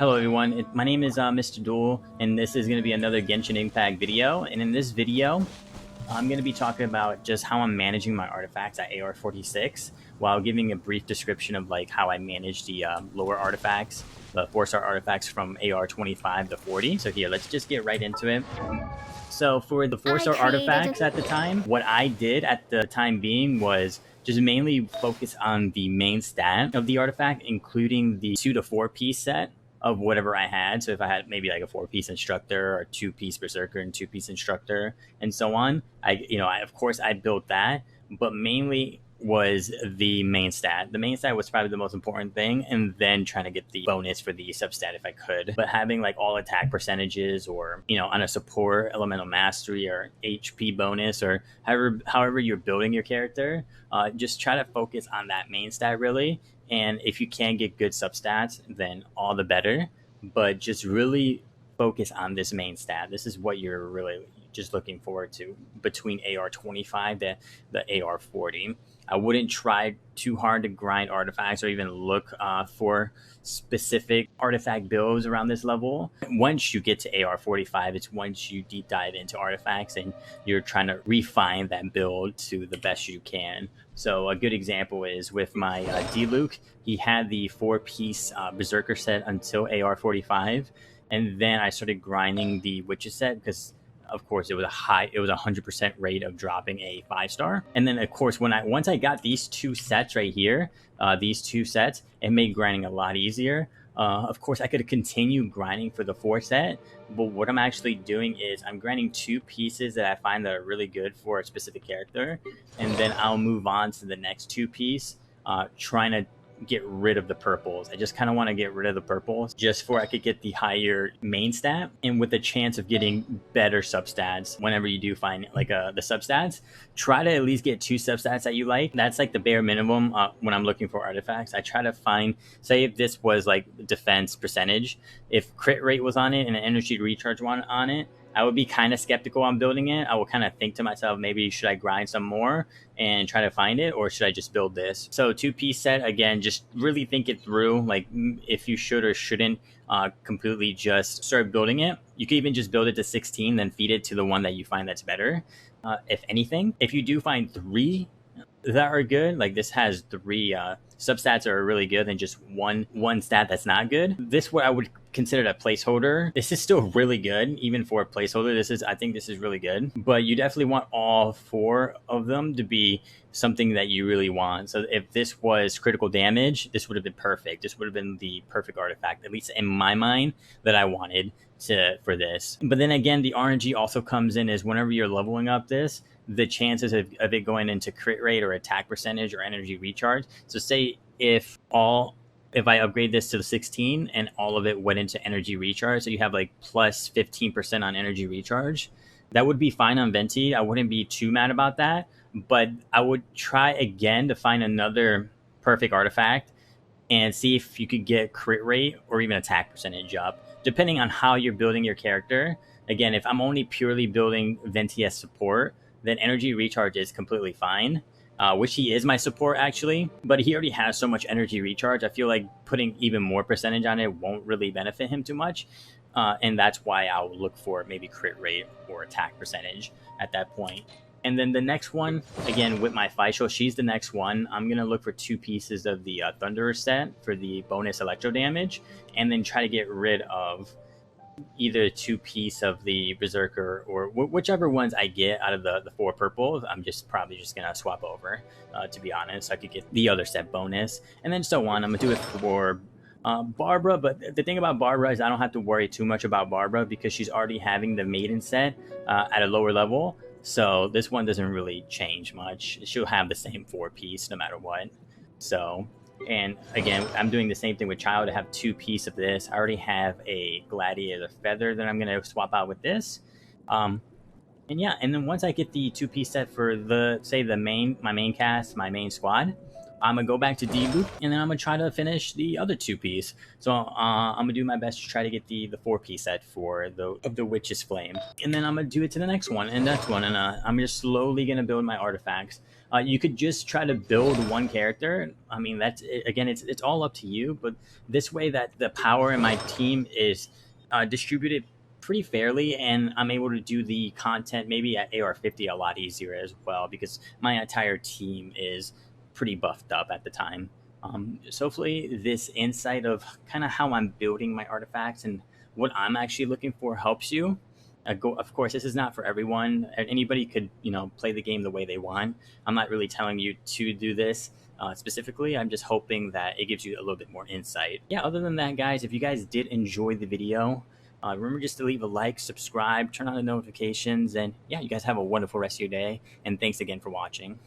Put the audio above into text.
Hello everyone, my name is Mr. Duel, and this is going to be another Genshin Impact video. And in this video, I'm going to be talking about just how I'm managing my artifacts at AR46, while giving a brief description of like how I manage the lower artifacts, the 4-star artifacts from AR25 to 40. So here, let's just get right into it. So for the 4-star artifacts at the time, what I did at the time being was just mainly focus on the main stat of the artifact, including the 2 to 4 piece set of whatever I had. So if I had maybe like a 4-piece instructor or 2-piece berserker and 2-piece instructor and so on, of course I built that, but mainly was the main stat. The main stat was probably the most important thing, and then trying to get the bonus for the substat if I could. But having like all attack percentages, or on a support elemental mastery or HP bonus, or however you're building your character, just try to focus on that main stat really. And if you can get good substats, then all the better. But just really focus on this main stat. This is what you're really just looking forward to between AR25 to the AR40. I wouldn't try too hard to grind artifacts or even look for specific artifact builds around this level. Once you get to AR45, it's once you deep dive into artifacts and you're trying to refine that build to the best you can. So a good example is with my D-Luke. He had the 4-piece Berserker set until AR45, and then I started grinding the Witches set because of course it was a 100% rate of dropping a 5-star. And then of course once I got these two sets right here, it made grinding a lot easier. Of course I could continue grinding for the 4 set, but what I'm actually doing is I'm grinding 2 pieces that I find that are really good for a specific character, and then I'll move on to the next 2 piece, trying to get rid of the purples. I just kind of want to get rid of the purples just for I could get the higher main stat, and with a chance of getting better substats whenever you do find like the substats. Try to at least get 2 substats that you like. That's like the bare minimum when I'm looking for artifacts. I try to find, say if this was like defense percentage, if crit rate was on it and an energy recharge one on it, I would be kind of skeptical on building it. I would kind of think to myself, maybe should I grind some more and try to find it, or should I just build this? So 2-piece set, again, just really think it through, like if you should or shouldn't completely just start building it. You could even just build it to 16, then feed it to the one that you find that's better. If anything, if you do find 3 that are good, like this has 3 substats are really good and just one stat that's not good, this what I would consider a placeholder. This is still really good even for a placeholder. I think this is really good, but you definitely want all 4 of them to be something that you really want. So if this was critical damage, this would have been perfect. This would have been the perfect artifact, at least in my mind, that I wanted for this. But then again, the RNG also comes in as whenever you're leveling up this, the chances of it going into crit rate or attack percentage or energy recharge. So say if I upgrade this to the 16 and all of it went into energy recharge, so you have like plus 15% on energy recharge, that would be fine on Venti. I wouldn't be too mad about that, but I would try again to find another perfect artifact and see if you could get crit rate or even attack percentage up, depending on how you're building your character. Again, if I'm only purely building Venti as support, then energy recharge is completely fine, which he is my support actually, but he already has so much energy recharge. I feel like putting even more percentage on it won't really benefit him too much, and that's why I'll look for maybe crit rate or attack percentage at that point. And then the next one, again with my Faisal, she's the next one. I'm gonna look for 2 pieces of the Thunderer set for the bonus electro damage, and then try to get rid of either 2-piece of the Berserker or whichever ones I get out of the 4 purples. I'm probably just gonna swap over, to be honest, so I could get the other set bonus, and then so on. I'm gonna do it for Barbara, but the thing about Barbara is I don't have to worry too much about Barbara because she's already having the maiden set at a lower level, so this one doesn't really change much. She'll have the same 4-piece no matter what. So, and again, I'm doing the same thing with Child. I have 2-piece of this. I already have a Gladiator Feather that I'm going to swap out with this. And yeah, and then once I get the 2-piece set for my main cast, my main squad, I'm going to go back to D-Loop, and then I'm going to try to finish the other 2-piece. So I'm going to do my best to try to get the 4-piece set for the Witch's Flame. And then I'm going to do it to the next one and next one. And I'm just slowly going to build my artifacts. You could just try to build one character. I mean, that's again, it's all up to you. But this way, that the power in my team is distributed pretty fairly, and I'm able to do the content maybe at AR50 a lot easier as well because my entire team is pretty buffed up at the time. So hopefully, this insight of kind of how I'm building my artifacts and what I'm actually looking for helps you. Of course, this is not for everyone. Anybody could, play the game the way they want. I'm not really telling you to do this specifically. I'm just hoping that it gives you a little bit more insight. Yeah, other than that, guys, if you guys did enjoy the video, remember just to leave a like, subscribe, turn on the notifications, and yeah, you guys have a wonderful rest of your day. And thanks again for watching.